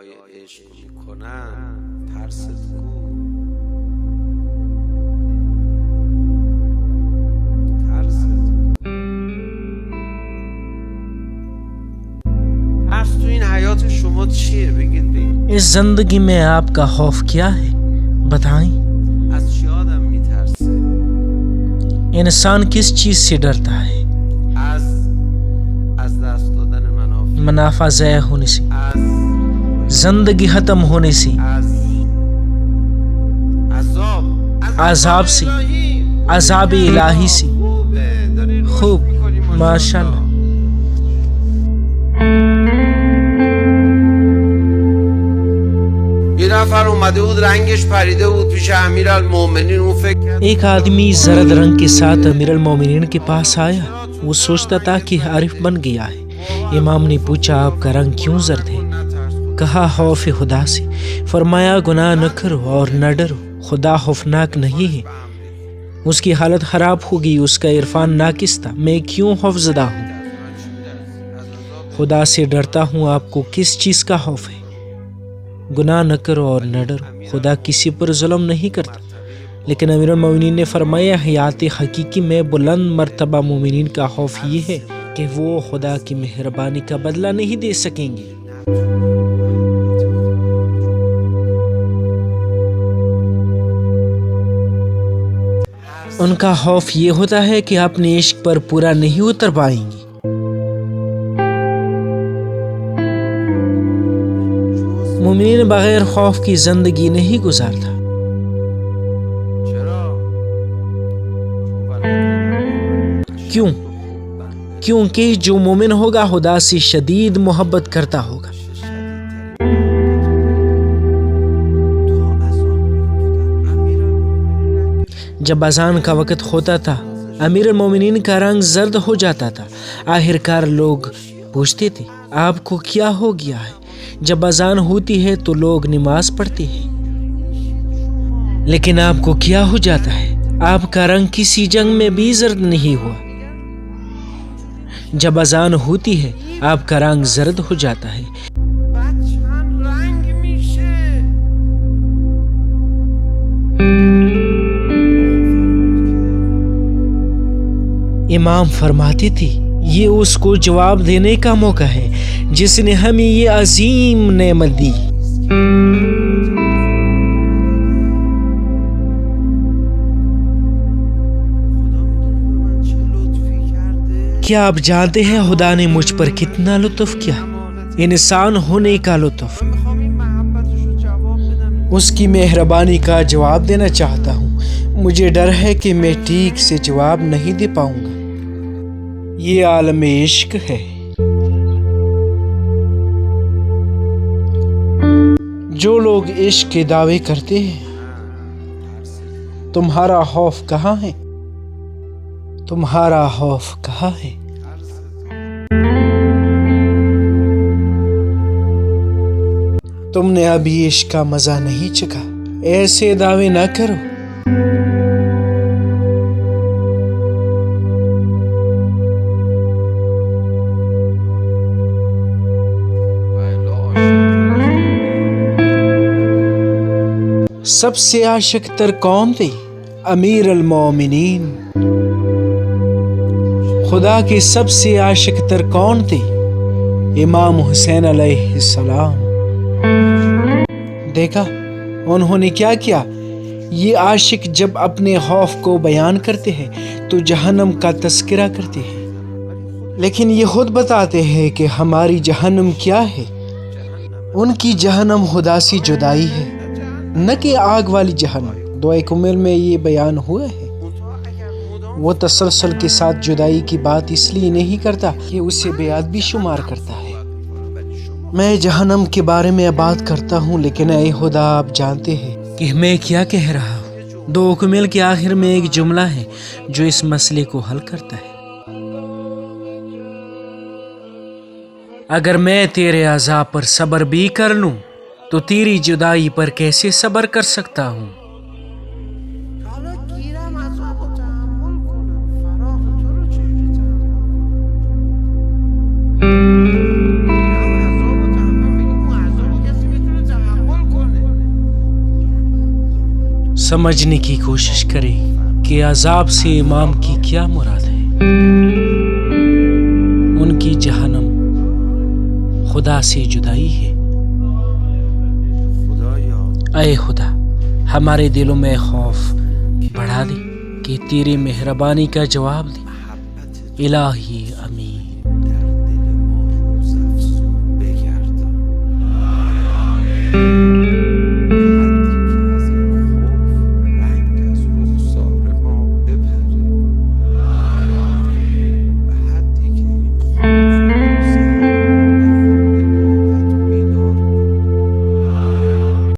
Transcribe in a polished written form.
ادعای عشق میکنن ترست کو، ترست ترس تو این حیات شما چیه؟ بگید اس زندگی میں آپ کا خوف کیا ہے؟ بتائیں. از چی آدم میترسه؟ انسان کس چیز سے ڈرتا ہے؟ از دست دادن منافع ضائع ہونے سے، زندگی ختم ہونے سے، عذاب سے، عذاب الہی سے. خوب، ماشاءاللہ. یه نفر اومده بود رنگش پریده بود پیش امیرالمومنین، اون فکر کرد ایک آدمی زرد رنگ کے ساتھ امیر المومنین کے پاس آیا. وہ سوچتا تھا کہ عارف بن گیا ہے. امام نے پوچھا آپ کا رنگ کیوں زرد ہے؟ کہا خوف خدا سے. فرمایا گناہ نہ کرو اور نہ ڈرو، خدا خوفناک نہیں ہے. اس کی حالت خراب ہوگی، اس کا عرفان ناقص تھا. میں کیوں خوفزدہ ہوں؟ خدا سے ڈرتا ہوں. آپ کو کس چیز کا خوف ہے؟ گناہ نہ کرو اور نہ ڈرو، خدا کسی پر ظلم نہیں کرتا. لیکن امیر المومنین نے فرمایا حیات حقیقی میں بلند مرتبہ مومنین کا خوف یہ ہے کہ وہ خدا کی مہربانی کا بدلہ نہیں دے سکیں گے. ان کا خوف یہ ہوتا ہے کہ اپنے عشق پر پورا نہیں اتر پائیں گے. مومنین بغیر خوف کی زندگی نہیں گزارتا. کیوں؟ کیونکہ جو مومن ہوگا خدا سے شدید محبت کرتا ہوگا. جب اذان کا وقت ہوتا تھا امیر المومنین کا رنگ زرد ہو جاتا تھا. آخرکار لوگ پوچھتے تھے آپ کو کیا ہو گیا ہے؟ جب اذان ہوتی ہے تو لوگ نماز پڑھتے ہیں، لیکن آپ کو کیا ہو جاتا ہے؟ آپ کا رنگ کسی جنگ میں بھی زرد نہیں ہوا. جب اذان ہوتی ہے آپ کا رنگ زرد ہو جاتا ہے. امام فرماتے تھے یہ اس کو جواب دینے کا موقع ہے جس نے ہمیں یہ عظیم نعمت دی. کیا آپ جانتے ہیں خدا نے مجھ پر کتنا لطف کیا؟ انسان ہونے کا لطف. اس کی مہربانی کا جواب دینا چاہتا ہوں. مجھے ڈر ہے کہ میں ٹھیک سے جواب نہیں دے پاؤں گا. یہ عالم عشق ہے. جو لوگ عشق کے دعوے کرتے ہیں، تمہارا خوف کہاں ہے؟ تمہارا خوف کہاں ہے؟ تم نے ابھی عشق کا مزہ نہیں چکھا. ایسے دعوے نہ کرو. سب سے عاشق تر کون تھے؟ امیر المومنین. خدا کے سب سے عاشق تر کون تھے؟ امام حسین علیہ السلام. دیکھا انہوں نے کیا کیا؟ یہ عاشق جب اپنے خوف کو بیان کرتے ہیں تو جہنم کا تذکرہ کرتے ہیں، لیکن یہ خود بتاتے ہیں کہ ہماری جہنم کیا ہے. ان کی جہنم خدا سے جدائی ہے، نہ کہ آگ والی جہنم. دعائے کمل میں یہ بیان ہوا ہے. وہ تسلسل کے ساتھ جدائی کی بات اس لیے نہیں کرتا کہ اسے بے ادبی شمار کرتا ہے. میں جہنم کے بارے میں بات کرتا ہوں، لیکن اے خدا آپ جانتے ہیں کہ میں کیا کہہ رہا ہوں. دو کمل کے آخر میں ایک جملہ ہے جو اس مسئلے کو حل کرتا ہے. اگر میں تیرے عذاب پر صبر بھی کر لوں تو تیری جدائی پر کیسے صبر کر سکتا ہوں؟ سمجھنے کی کوشش کریں کہ عذاب سے امام کی کیا مراد ہے۔ ان کی جہنم خدا سے جدائی ہے۔ اے خدا، ہمارے دلوں میں خوف بڑھا دے کہ تیری مہربانی کا جواب دے۔ الہی امین۔ در دل ما روز افزون بگردان.